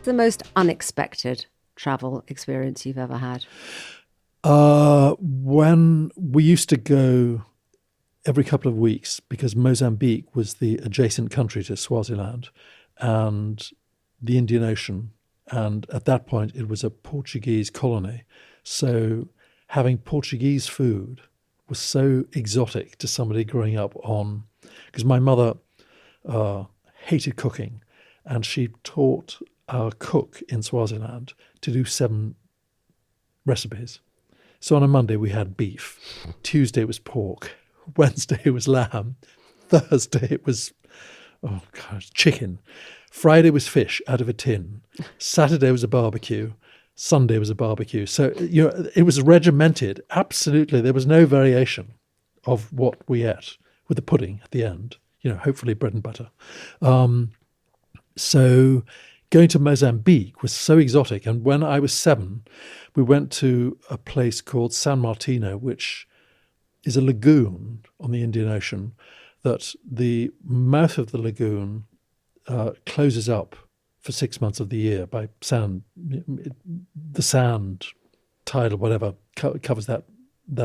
The most unexpected travel experience you've ever had? When we used to go every couple of weeks, because Mozambique was the adjacent country to Swaziland and the Indian Ocean. And at that point, it was a Portuguese colony. So having Portuguese food was so exotic to somebody growing up on, because my mother hated cooking, and she taught our cook in Swaziland to do 7 recipes. So on a Monday we had beef, Tuesday it was pork, Wednesday it was lamb, Thursday it was chicken, Friday was fish out of a tin, Saturday was a barbecue, Sunday was a barbecue. So it was regimented. Absolutely, there was no variation of what we ate, with the pudding at the end. Hopefully bread and butter. So going to Mozambique was so exotic. And when I was 7, we went to a place called San Martino, which is a lagoon on the Indian Ocean, that the mouth of the lagoon closes up for 6 months of the year by sand. The sand, tide or whatever, covers that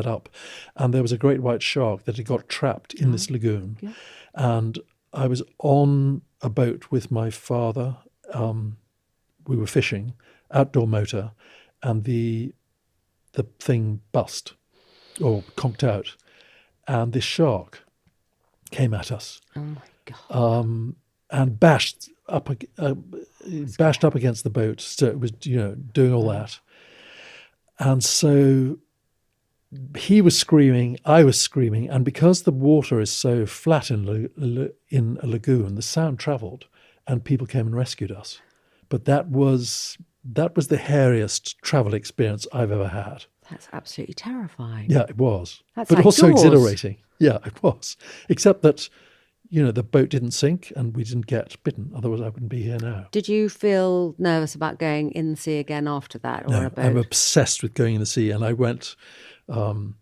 up. And there was a great white shark that had got trapped in this lagoon. Yeah. And I was on a boat with my father. We were fishing, outdoor motor, and the thing bust or conked out, and this shark came at us. Oh my God! And bashed up against the boat. So it was doing all that, and so he was screaming, I was screaming, and because the water is so flat in a lagoon, the sound travelled, and people came and rescued us. But that was the hairiest travel experience I've ever had. That's absolutely terrifying. Yeah, it was. That's but like also Jaws. Exhilarating. Yeah, it was. Except that, the boat didn't sink and we didn't get bitten. Otherwise, I wouldn't be here now. Did you feel nervous about going in the sea again after that, or a boat? I'm obsessed with going in the sea, and I went on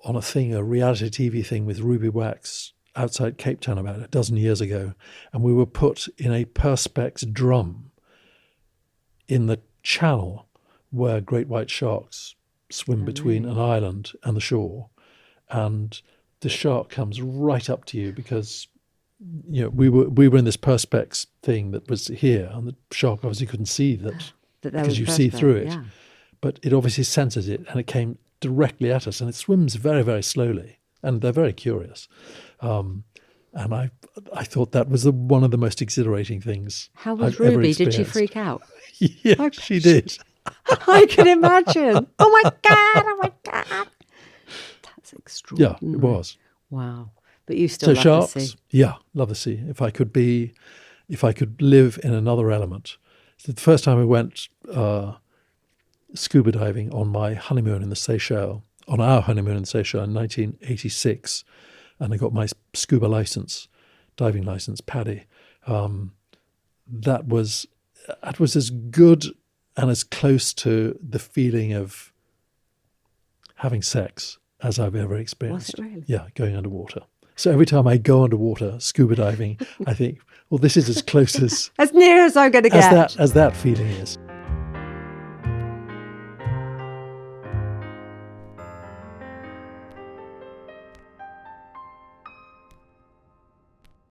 a reality TV thing with Ruby Wax outside Cape Town about a dozen years ago, and we were put in a perspex drum in the channel where great white sharks swim between an island and the shore, and the shark comes right up to you because we were in this perspex thing that was here, and the shark obviously couldn't see that because you see through it, but it obviously senses it, and it came directly at us, and it swims very, very slowly, and they're very curious. And I thought that was one of the most exhilarating things. How was Ruby? Did she freak out? Yeah, she did. I can imagine. Oh my God! That's extraordinary. Yeah, it was. Wow. But you still love sharks, the sea. Yeah, love the sea. If I could live in another element. So the first time I went scuba diving on my honeymoon in the Seychelles, on our honeymoon in the Seychelles in 1986, and I got my scuba license, diving license, PADI. That was as good and as close to the feeling of having sex as I've ever experienced. Was it really? Yeah, going underwater. So every time I go underwater scuba diving, I think, well, this is as close as as near as I'm going to get as that feeling is.